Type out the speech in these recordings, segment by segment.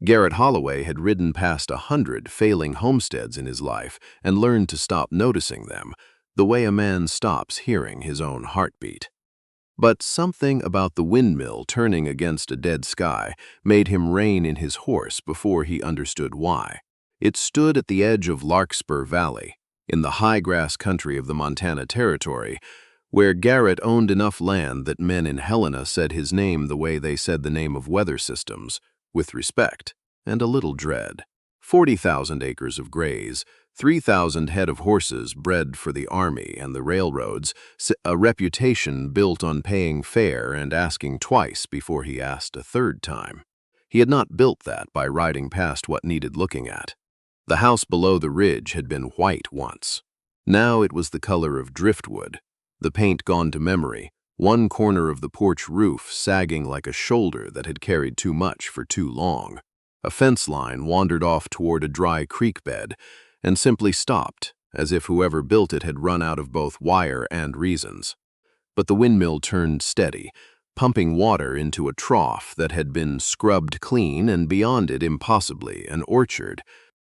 Garrett Holloway had ridden past 100 failing homesteads in his life and learned to stop noticing them, the way a man stops hearing his own heartbeat. But something about the windmill turning against a dead sky made him rein in his horse before he understood why. It stood at the edge of Larkspur Valley, in the high-grass country of the Montana Territory, where Garrett owned enough land that men in Helena said his name the way they said the name of weather systems, with respect and a little dread. 40,000 acres of graze, 3,000 head of horses bred for the army and the railroads, a reputation built on paying fair and asking twice before he asked a third time. He had not built that by riding past what needed looking at. The house below the ridge had been white once. Now it was the color of driftwood, the paint gone to memory, one corner of the porch roof sagging like a shoulder that had carried too much for too long. A fence line wandered off toward a dry creek bed and simply stopped, as if whoever built it had run out of both wire and reasons. But the windmill turned steady, pumping water into a trough that had been scrubbed clean, and beyond it, impossibly, an orchard.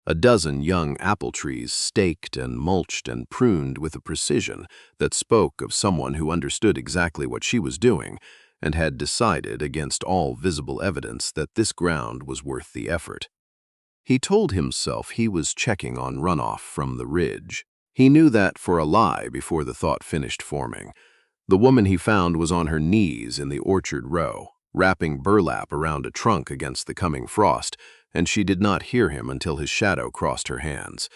A dozen young apple trees staked and mulched and pruned with a precision that spoke of someone who understood exactly what she was doing and had decided, against all visible evidence, that this ground was worth the effort. He told himself he was checking on runoff from the ridge. He knew that for a lie before the thought finished forming. The woman he found was on her knees in the orchard row, wrapping burlap around a trunk against the coming frost, and she did not hear him until his shadow crossed her hands.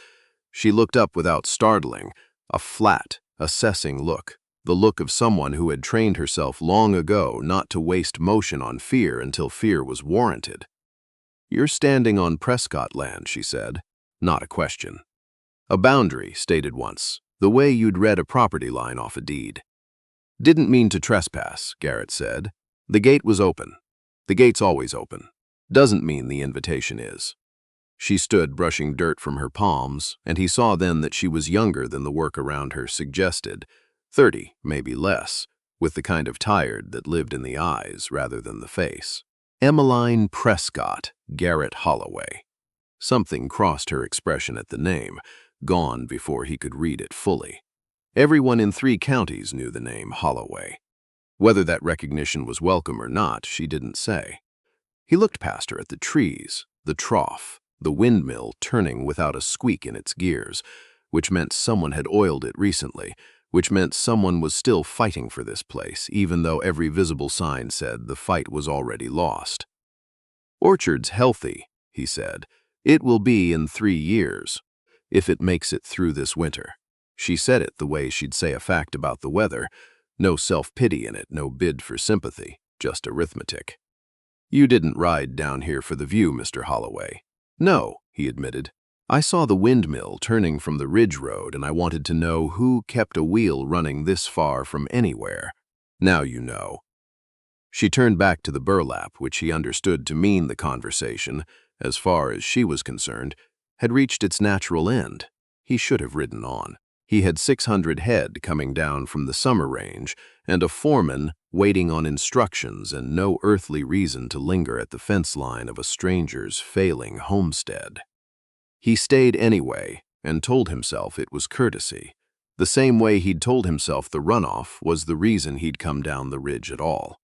She looked up without startling, a flat, assessing look, the look of someone who had trained herself long ago not to waste motion on fear until fear was warranted. "You're standing on Prescott land," she said. Not a question. "A boundary," stated once, the way you'd read a property line off a deed. "Didn't mean to trespass," Garrett said. "The gate was open. The gate's always open. Doesn't mean the invitation is." She stood brushing dirt from her palms, and he saw then that she was younger than the work around her suggested, 30, maybe less, with the kind of tired that lived in the eyes rather than the face. Emmeline Prescott, Garrett Holloway. Something crossed her expression at the name, gone before he could read it fully. Everyone in 3 counties knew the name Holloway. Whether that recognition was welcome or not, she didn't say. He looked past her at the trees, the trough, the windmill turning without a squeak in its gears, which meant someone had oiled it recently, which meant someone was still fighting for this place, even though every visible sign said the fight was already lost. "Orchard's healthy," he said. "It will be in 3 years, if it makes it through this winter." She said it the way she'd say a fact about the weather, no self-pity in it, no bid for sympathy, just arithmetic. "You didn't ride down here for the view, Mr. Holloway." "No," he admitted. "I saw the windmill turning from the ridge road, and I wanted to know who kept a wheel running this far from anywhere. Now you know." She turned back to the burlap, which he understood to mean the conversation, as far as she was concerned, had reached its natural end. He should have ridden on. He had 600 head coming down from the summer range, and a foreman waiting on instructions, and no earthly reason to linger at the fence line of a stranger's failing homestead. He stayed anyway, and told himself it was courtesy, the same way he'd told himself the runoff was the reason he'd come down the ridge at all.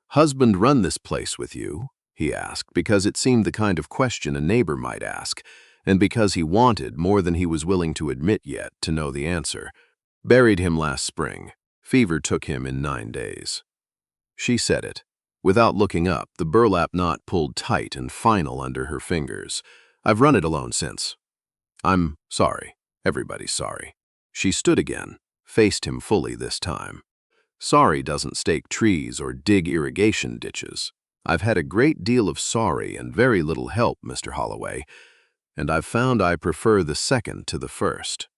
"Husband run this place with you?" he asked, because it seemed the kind of question a neighbor might ask, and because he wanted, more than he was willing to admit yet, to know the answer. "Buried him last spring. Fever took him in 9 days." She said it. Without looking up, the burlap knot pulled tight and final under her fingers. "I've run it alone since." "I'm sorry. Everybody's sorry." She stood again, faced him fully this time. "Sorry doesn't stake trees or dig irrigation ditches. I've had a great deal of sorry and very little help, Mr. Holloway, and I've found I prefer the second to the first."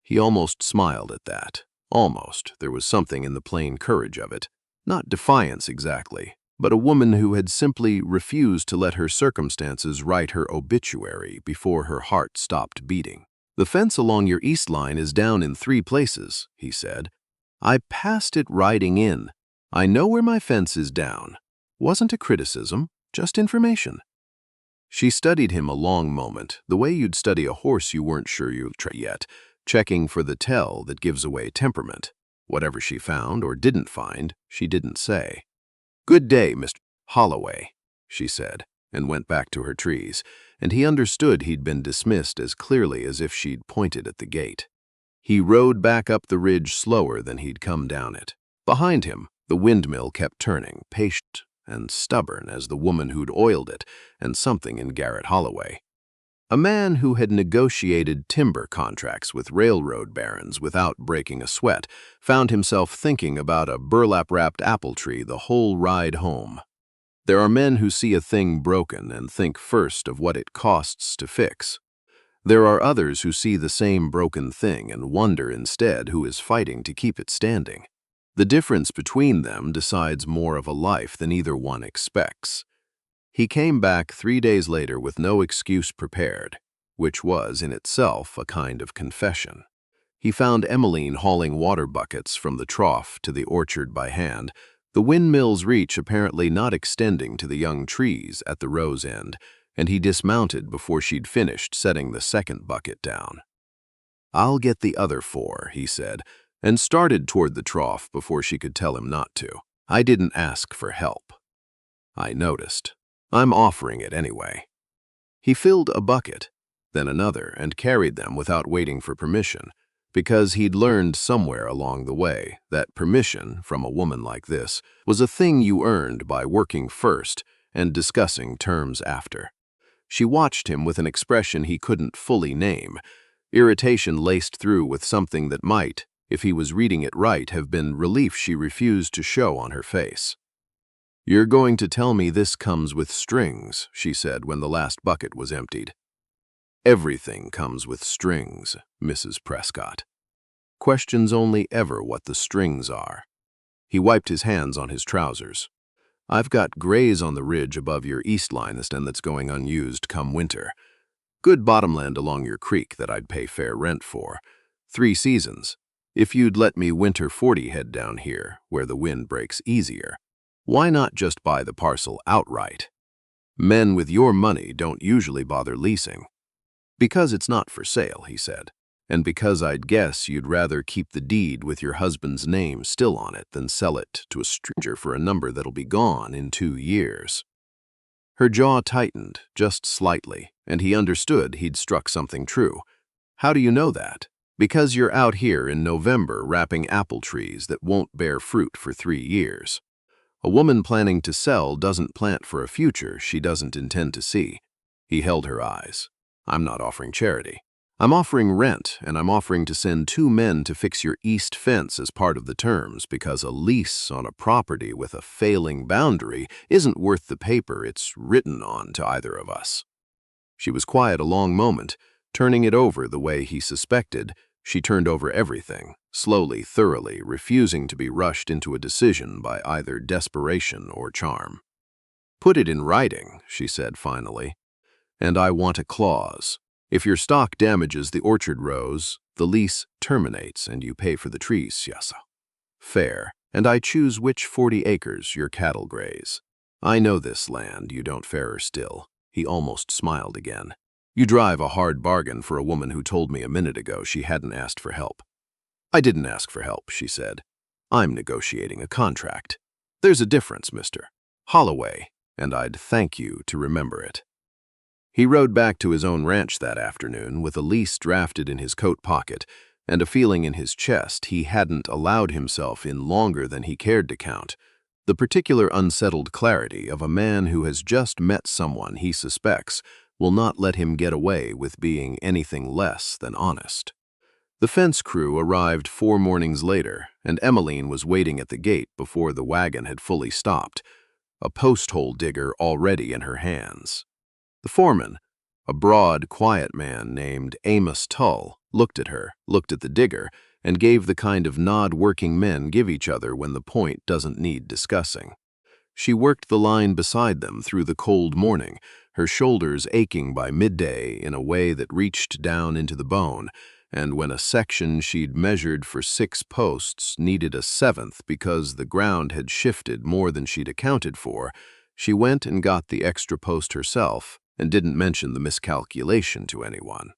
He almost smiled at that. Almost. There was something in the plain courage of it. Not defiance exactly, but a woman who had simply refused to let her circumstances write her obituary before her heart stopped beating. "The fence along your east line is down in 3 places," he said. "I passed it riding in. I know where my fence is down. Wasn't a criticism, just information." She studied him a long moment, the way you'd study a horse you weren't sure you'd try yet, checking for the tell that gives away temperament. Whatever she found or didn't find, she didn't say. "Good day, Mr. Holloway," she said, and went back to her trees, and he understood he'd been dismissed as clearly as if she'd pointed at the gate. He rode back up the ridge slower than he'd come down it. Behind him, the windmill kept turning, patient and stubborn as the woman who'd oiled it, and something in Garrett Holloway. A man who had negotiated timber contracts with railroad barons without breaking a sweat found himself thinking about a burlap-wrapped apple tree the whole ride home. There are men who see a thing broken and think first of what it costs to fix. There are others who see the same broken thing and wonder instead who is fighting to keep it standing. The difference between them decides more of a life than either one expects. He came back 3 days later with no excuse prepared, which was, in itself, a kind of confession. He found Emmeline hauling water buckets from the trough to the orchard by hand, the windmill's reach apparently not extending to the young trees at the row's end, and he dismounted before she'd finished setting the second bucket down. "I'll get the other 4, he said, and started toward the trough before she could tell him not to. "I didn't ask for help." "I noticed. I'm offering it anyway." He filled a bucket, then another, and carried them without waiting for permission, because he'd learned somewhere along the way that permission, from a woman like this, was a thing you earned by working first and discussing terms after. She watched him with an expression he couldn't fully name, irritation laced through with something that might, if he was reading it right, have been relief she refused to show on her face. "You're going to tell me this comes with strings," she said when the last bucket was emptied. "Everything comes with strings, Mrs. Prescott. Questions only ever what the strings are." He wiped his hands on his trousers. "I've got graze on the ridge above your east line that's going unused come winter. Good bottomland along your creek that I'd pay fair rent for. 3 seasons. If you'd let me winter 40 head down here, where the wind breaks easier. Why not just buy the parcel outright? Men with your money don't usually bother leasing." "Because it's not for sale," he said, "and because I'd guess you'd rather keep the deed with your husband's name still on it than sell it to a stranger for a number that'll be gone in 2 years. Her jaw tightened, just slightly, and he understood he'd struck something true. "How do you know that?" "Because you're out here in November wrapping apple trees that won't bear fruit for 3 years. A woman planning to sell doesn't plant for a future she doesn't intend to see." He held her eyes. "I'm not offering charity. I'm offering rent, and I'm offering to send 2 men to fix your east fence as part of the terms, because a lease on a property with a failing boundary isn't worth the paper it's written on to either of us." She was quiet a long moment, turning it over the way he suspected. She turned over everything, slowly, thoroughly, refusing to be rushed into a decision by either desperation or charm. "Put it in writing," she said finally. "And I want a clause. If your stock damages the orchard rows, the lease terminates and you pay for the trees, yes. Fair, and I choose which 40 acres your cattle graze. I know this land, you don't fairer still." He almost smiled again. "You drive a hard bargain for a woman who told me a minute ago she hadn't asked for help." "I didn't ask for help," she said. "I'm negotiating a contract. There's a difference, Mr. Holloway, and I'd thank you to remember it." He rode back to his own ranch that afternoon with a lease drafted in his coat pocket and a feeling in his chest he hadn't allowed himself in longer than he cared to count, the particular unsettled clarity of a man who has just met someone he suspects will not let him get away with being anything less than honest. The fence crew arrived 4 mornings later, and Emmeline was waiting at the gate before the wagon had fully stopped, a post-hole digger already in her hands. The foreman, a broad, quiet man named Amos Tull, looked at her, looked at the digger, and gave the kind of nod working men give each other when the point doesn't need discussing. She worked the line beside them through the cold morning, her shoulders aching by midday in a way that reached down into the bone, and when a section she'd measured for 6 posts needed a 7th because the ground had shifted more than she'd accounted for, she went and got the extra post herself and didn't mention the miscalculation to anyone.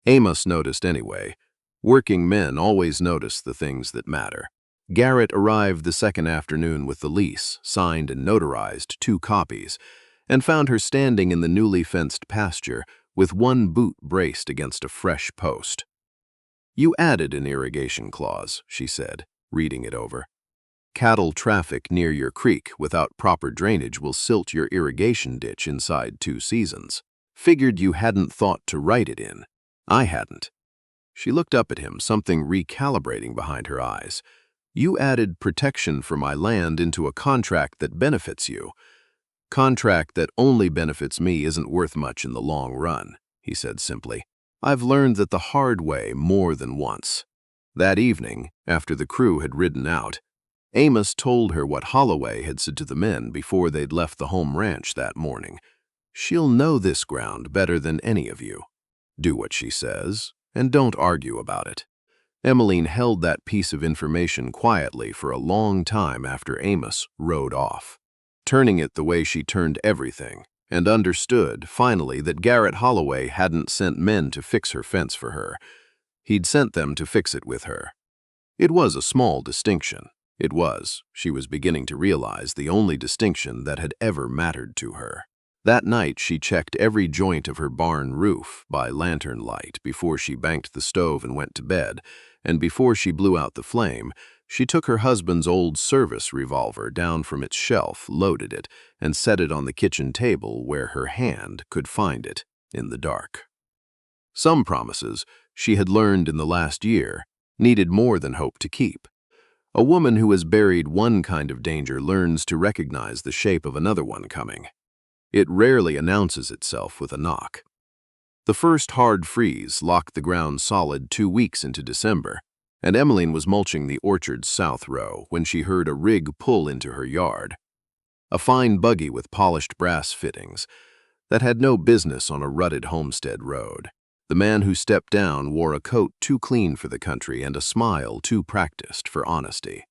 Amos noticed anyway. Working men always notice the things that matter. Garrett arrived the second afternoon with the lease, signed and notarized 2 copies, and found her standing in the newly fenced pasture with one boot braced against a fresh post. "You added an irrigation clause," she said, reading it over. "Cattle traffic near your creek without proper drainage will silt your irrigation ditch inside 2 seasons. Figured you hadn't thought to write it in. I hadn't." She looked up at him, something recalibrating behind her eyes. "You added protection for my land into a contract that benefits you. Contract that only benefits me isn't worth much in the long run," he said simply. "I've learned that the hard way more than once." That evening, after the crew had ridden out, Amos told her what Holloway had said to the men before they'd left the home ranch that morning. "She'll know this ground better than any of you. Do what she says, and don't argue about it." Emmeline held that piece of information quietly for a long time after Amos rode off, turning it the way she turned everything, and understood, finally, that Garrett Holloway hadn't sent men to fix her fence for her. He'd sent them to fix it with her. It was a small distinction. It was, she was beginning to realize, the only distinction that had ever mattered to her. That night she checked every joint of her barn roof by lantern light before she banked the stove and went to bed, and before she blew out the flame, she took her husband's old service revolver down from its shelf, loaded it, and set it on the kitchen table where her hand could find it in the dark. Some promises, she had learned in the last year, needed more than hope to keep. A woman who has buried one kind of danger learns to recognize the shape of another one coming. It rarely announces itself with a knock. The first hard freeze locked the ground solid 2 weeks into December, and Emmeline was mulching the orchard's south row when she heard a rig pull into her yard. A fine buggy with polished brass fittings that had no business on a rutted homestead road. The man who stepped down wore a coat too clean for the country and a smile too practiced for honesty.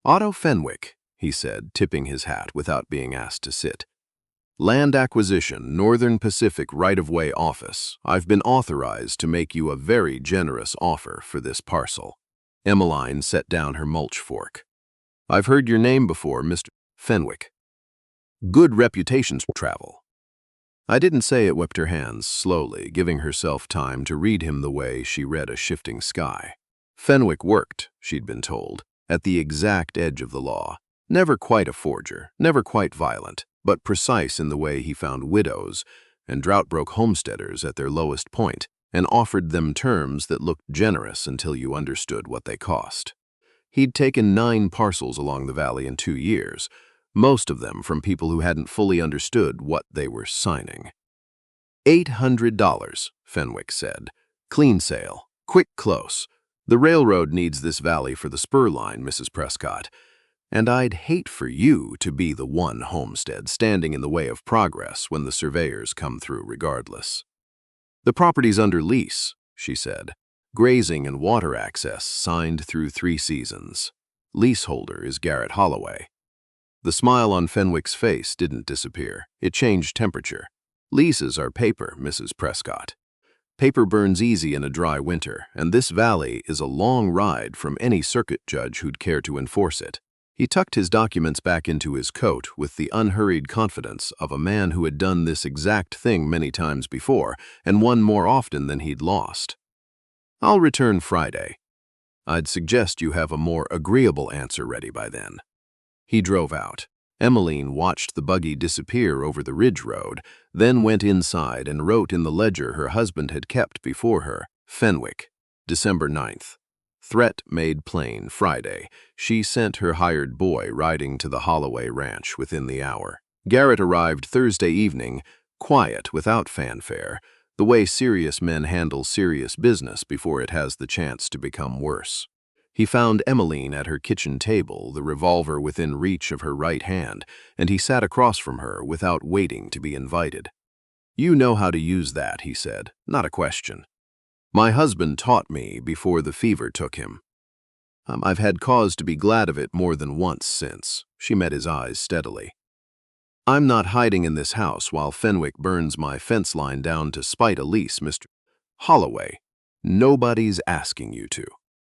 "Otto Fenwick," he said, tipping his hat without being asked to sit. "Land Acquisition, Northern Pacific Right-of-Way Office. I've been authorized to make you a very generous offer for this parcel." Emmeline set down her mulch fork. "I've heard your name before, Mr. Fenwick. Good reputations travel." "I didn't say it," whipped her hands slowly, giving herself time to read him the way she read a shifting sky. Fenwick worked, she'd been told, at the exact edge of the law. Never quite a forger, never quite violent, but precise in the way he found widows and drought-broke homesteaders at their lowest point and offered them terms that looked generous until you understood what they cost. He'd taken 9 parcels along the valley in 2 years, most of them from people who hadn't fully understood what they were signing. $800, Fenwick said. "Clean sale. Quick close. The railroad needs this valley for the spur line, Mrs. Prescott. And I'd hate for you to be the one homestead standing in the way of progress when the surveyors come through regardless." "The property's under lease," she said. "Grazing and water access signed through 3 seasons. Leaseholder is Garrett Holloway." The smile on Fenwick's face didn't disappear. It changed temperature. "Leases are paper, Mrs. Prescott. Paper burns easy in a dry winter, and this valley is a long ride from any circuit judge who'd care to enforce it." He tucked his documents back into his coat with the unhurried confidence of a man who had done this exact thing many times before and won more often than he'd lost. "I'll return Friday. I'd suggest you have a more agreeable answer ready by then." He drove out. Emmeline watched the buggy disappear over the ridge road, then went inside and wrote in the ledger her husband had kept before her, "Fenwick, December 9th. Threat made plain Friday." She sent her hired boy riding to the Holloway ranch within the hour. Garrett arrived Thursday evening, quiet, without fanfare, the way serious men handle serious business before it has the chance to become worse. He found Emmeline at her kitchen table, the revolver within reach of her right hand, and he sat across from her without waiting to be invited. "You know how to use that," he said. "Not a question. My husband taught me before the fever took him. I've had cause to be glad of it more than once since." She met his eyes steadily. I'm not hiding in this house while Fenwick burns my fence line down to spite a lease, Mr. Holloway. Nobody's asking you to.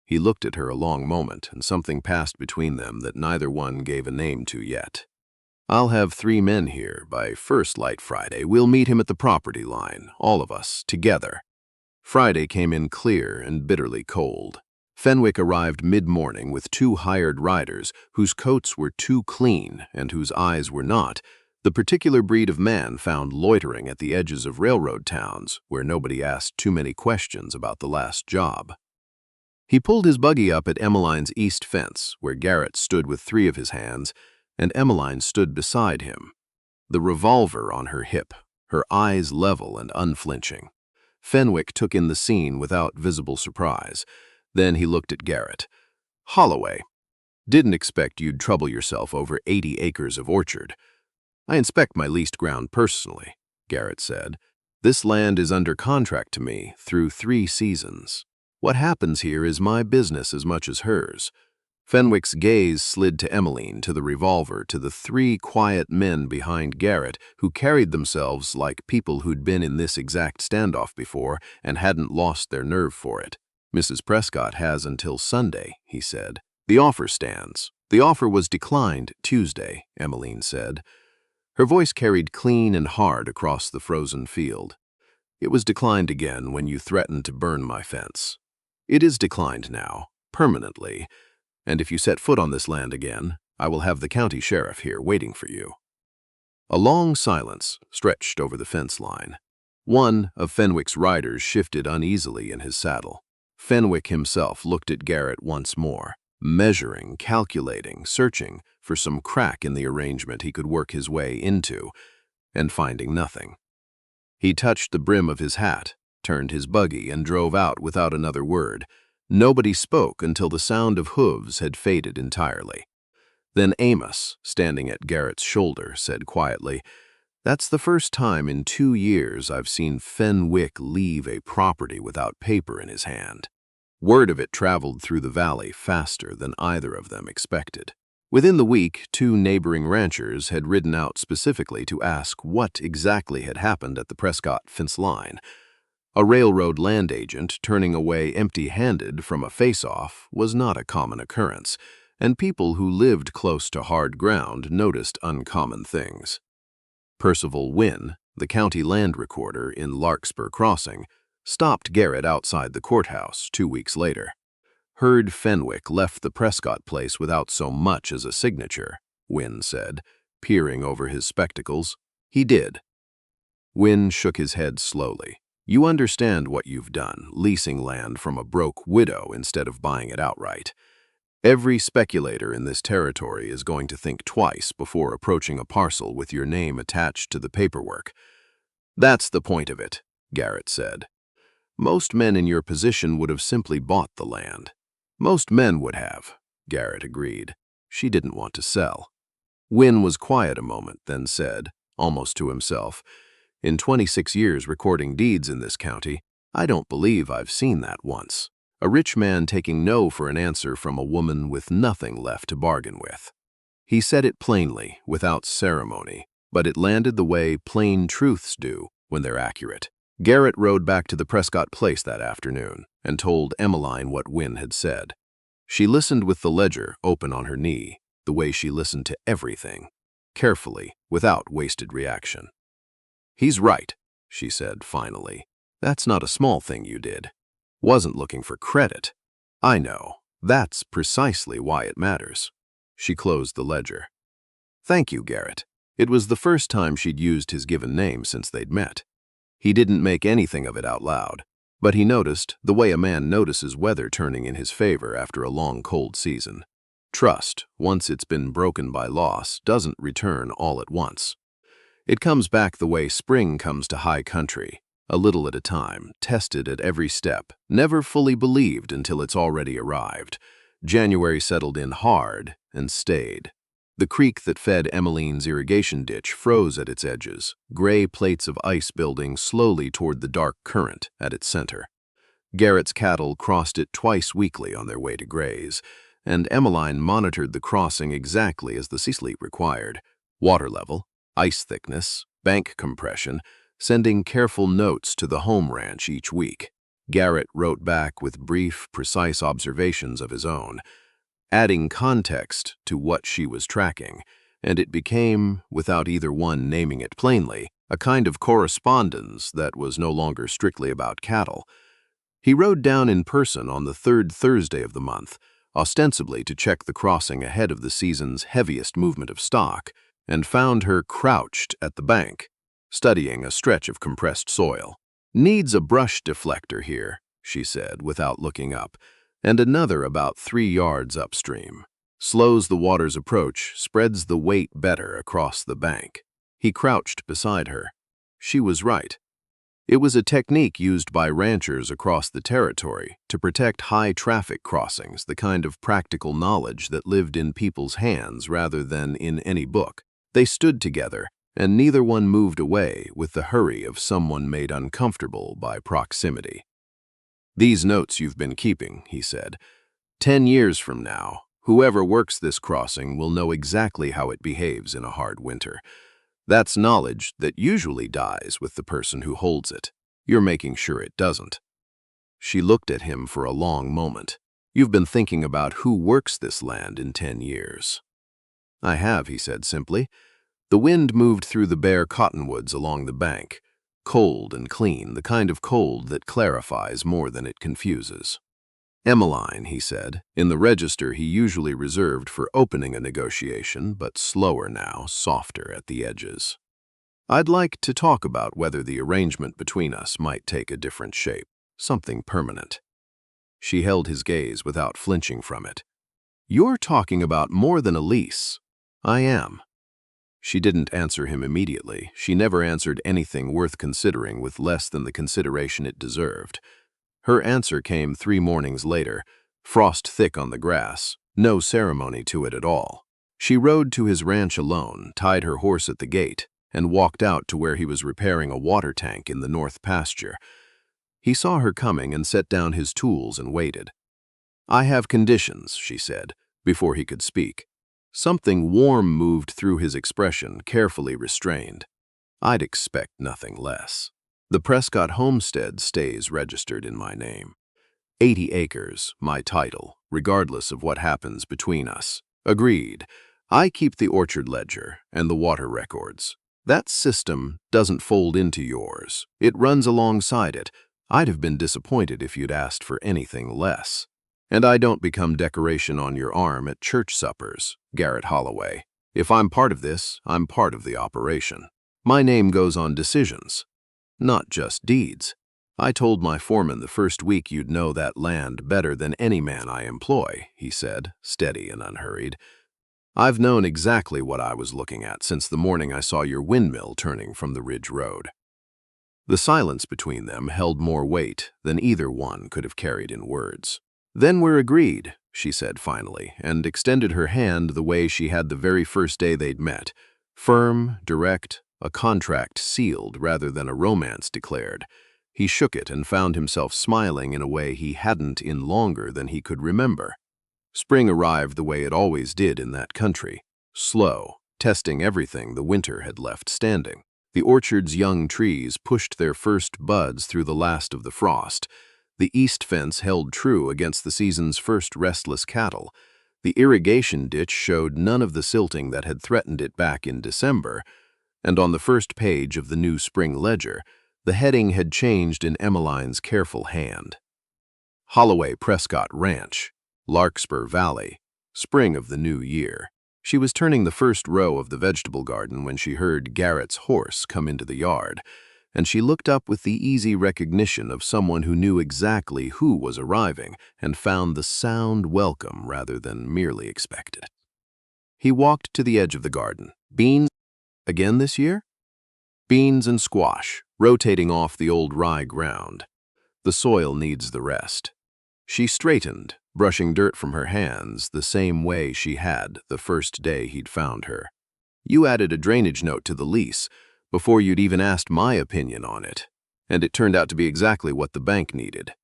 He looked at her a long moment, and something passed between them that neither one gave a name to yet. I'll have 3 men here. By first light Friday, we'll meet him at the property line, all of us, together. Friday came in clear and bitterly cold. Fenwick arrived mid-morning with 2 hired riders whose coats were too clean and whose eyes were not, the particular breed of man found loitering at the edges of railroad towns where nobody asked too many questions about the last job. He pulled his buggy up at Emmeline's east fence, where Garrett stood with 3 of his hands, and Emmeline stood beside him, the revolver on her hip, her eyes level and unflinching. Fenwick took in the scene without visible surprise. Then he looked at Garrett. Holloway, didn't expect you'd trouble yourself over 80 acres of orchard. I inspect my leased ground personally, Garrett said. This land is under contract to me through 3 seasons. What happens here is my business as much as hers. Fenwick's gaze slid to Emmeline, to the revolver, to the 3 quiet men behind Garrett who carried themselves like people who'd been in this exact standoff before and hadn't lost their nerve for it. Mrs. Prescott has until Sunday, he said. The offer stands. The offer was declined Tuesday, Emmeline said. Her voice carried clean and hard across the frozen field. It was declined again when you threatened to burn my fence. It is declined now, permanently, and if you set foot on this land again, I will have the county sheriff here waiting for you. A long silence stretched over the fence line. One of Fenwick's riders shifted uneasily in his saddle. Fenwick himself looked at Garrett once more, measuring, calculating, searching for some crack in the arrangement he could work his way into, and finding nothing. He touched the brim of his hat, turned his buggy, and drove out without another word. Nobody spoke until the sound of hooves had faded entirely. Then Amos, standing at Garrett's shoulder, said quietly, "That's the first time in 2 years I've seen Fenwick leave a property without paper in his hand." Word of it traveled through the valley faster than either of them expected. Within the week, 2 neighboring ranchers had ridden out specifically to ask what exactly had happened at the Prescott fence line. A railroad land agent turning away empty-handed from a face-off was not a common occurrence, and people who lived close to hard ground noticed uncommon things. Percival Wynn, the county land recorder in Larkspur Crossing, stopped Garrett outside the courthouse 2 weeks later. Heard Fenwick left the Prescott place without so much as a signature, Wynn said, peering over his spectacles. He did. Wynn shook his head slowly. You understand what you've done, leasing land from a broke widow instead of buying it outright. Every speculator in this territory is going to think twice before approaching a parcel with your name attached to the paperwork. That's the point of it, Garrett said. Most men in your position would have simply bought the land. Most men would have, Garrett agreed. She didn't want to sell. Wynn was quiet a moment, then said, almost to himself, in 26 years recording deeds in this county, I don't believe I've seen that once. A rich man taking no for an answer from a woman with nothing left to bargain with. He said it plainly, without ceremony, but it landed the way plain truths do when they're accurate. Garrett rode back to the Prescott place that afternoon and told Emmeline what Wynn had said. She listened with the ledger open on her knee, the way she listened to everything, carefully, without wasted reaction. He's right, she said finally. That's not a small thing you did. Wasn't looking for credit. I know. That's precisely why it matters. She closed the ledger. Thank you, Garrett. It was the first time she'd used his given name since they'd met. He didn't make anything of it out loud, but he noticed the way a man notices weather turning in his favor after a long cold season. Trust, once it's been broken by loss, doesn't return all at once. It comes back the way spring comes to high country, a little at a time, tested at every step, never fully believed until it's already arrived. January settled in hard and stayed. The creek that fed Emmeline's irrigation ditch froze at its edges, gray plates of ice building slowly toward the dark current at its center. Garrett's cattle crossed it twice weekly on their way to graze, and Emmeline monitored the crossing exactly as the sea sleep required. Water level, ice thickness, bank compression, sending careful notes to the home ranch each week. Garrett wrote back with brief, precise observations of his own, adding context to what she was tracking, and it became, without either one naming it plainly, a kind of correspondence that was no longer strictly about cattle. He rode down in person on the third Thursday of the month, ostensibly to check the crossing ahead of the season's heaviest movement of stock, and found her crouched at the bank, studying a stretch of compressed soil. "Needs a brush deflector here," she said, without looking up, "and another about 3 yards upstream. Slows the water's approach, spreads the weight better across the bank." He crouched beside her. She was right. It was a technique used by ranchers across the territory to protect high-traffic crossings, the kind of practical knowledge that lived in people's hands rather than in any book. They stood together, and neither one moved away with the hurry of someone made uncomfortable by proximity. "These notes you've been keeping," he said. 10 years from now, whoever works this crossing will know exactly how it behaves in a hard winter. That's knowledge that usually dies with the person who holds it. You're making sure it doesn't." She looked at him for a long moment. "You've been thinking about who works this land in 10 years. "I have," he said simply. The wind moved through the bare cottonwoods along the bank, cold and clean, the kind of cold that clarifies more than it confuses. "Emmeline," he said, in the register he usually reserved for opening a negotiation, but slower now, softer at the edges. "I'd like to talk about whether the arrangement between us might take a different shape, something permanent." She held his gaze without flinching from it. "You're talking about more than a lease." "I am." She didn't answer him immediately. She never answered anything worth considering with less than the consideration it deserved. Her answer came 3 mornings later, frost thick on the grass, no ceremony to it at all. She rode to his ranch alone, tied her horse at the gate, and walked out to where he was repairing a water tank in the north pasture. He saw her coming and set down his tools and waited. "I have conditions," she said, before he could speak. Something warm moved through his expression, carefully restrained. "I'd expect nothing less. The Prescott homestead stays registered in my name. 80 acres, my title, regardless of what happens between us. Agreed. I keep the orchard ledger and the water records. That system doesn't fold into yours. It runs alongside it. I'd have been disappointed if you'd asked for anything less. And I don't become decoration on your arm at church suppers, Garrett Holloway. If I'm part of this, I'm part of the operation. My name goes on decisions, not just deeds. I told my foreman the first week you'd know that land better than any man I employ," he said, steady and unhurried. "I've known exactly what I was looking at since the morning I saw your windmill turning from the Ridge Road." The silence between them held more weight than either one could have carried in words. "Then we're agreed," she said finally, and extended her hand the way she had the very first day they'd met, firm, direct, a contract sealed rather than a romance declared. He shook it and found himself smiling in a way he hadn't in longer than he could remember. Spring arrived the way it always did in that country, slow, testing everything the winter had left standing. The orchard's young trees pushed their first buds through the last of the frost. The east fence held true against the season's first restless cattle. The irrigation ditch showed none of the silting that had threatened it back in December, and on the first page of the new spring ledger, the heading had changed in Emmeline's careful hand. Holloway Prescott Ranch, Larkspur Valley, spring of the new year. She was turning the first row of the vegetable garden when she heard Garrett's horse come into the yard, and she looked up with the easy recognition of someone who knew exactly who was arriving and found the sound welcome rather than merely expected. He walked to the edge of the garden. "Beans again this year?" "Beans and squash, rotating off the old rye ground. The soil needs the rest." She straightened, brushing dirt from her hands the same way she had the first day he'd found her. "You added a drainage note to the lease before you'd even asked my opinion on it, and it turned out to be exactly what the bank needed.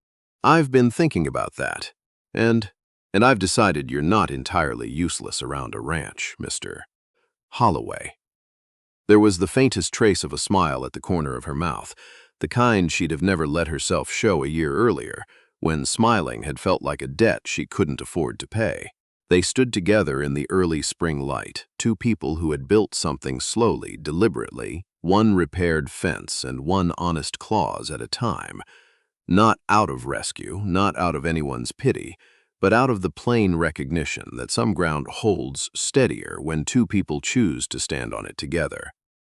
I've been thinking about that, and I've decided you're not entirely useless around a ranch, Mr. Holloway." There was the faintest trace of a smile at the corner of her mouth, the kind she'd have never let herself show a year earlier, when smiling had felt like a debt she couldn't afford to pay. They stood together in the early spring light, two people who had built something slowly, deliberately, one repaired fence and one honest clause at a time. Not out of rescue, not out of anyone's pity, but out of the plain recognition that some ground holds steadier when two people choose to stand on it together.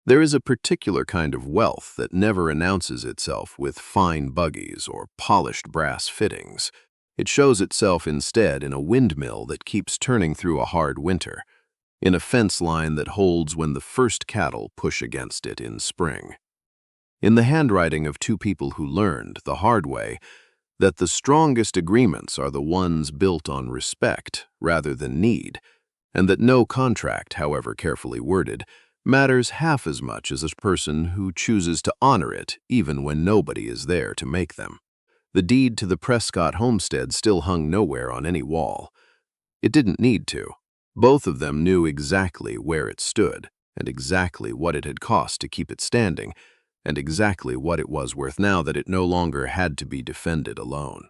There is a particular kind of wealth that never announces itself with fine buggies or polished brass fittings. It shows itself instead in a windmill that keeps turning through a hard winter, in a fence line that holds when the first cattle push against it in spring. In the handwriting of two people who learned, the hard way, that the strongest agreements are the ones built on respect rather than need, and that no contract, however carefully worded, matters half as much as a person who chooses to honor it even when nobody is there to make them. The deed to the Prescott homestead still hung nowhere on any wall. It didn't need to. Both of them knew exactly where it stood, and exactly what it had cost to keep it standing, and exactly what it was worth now that it no longer had to be defended alone.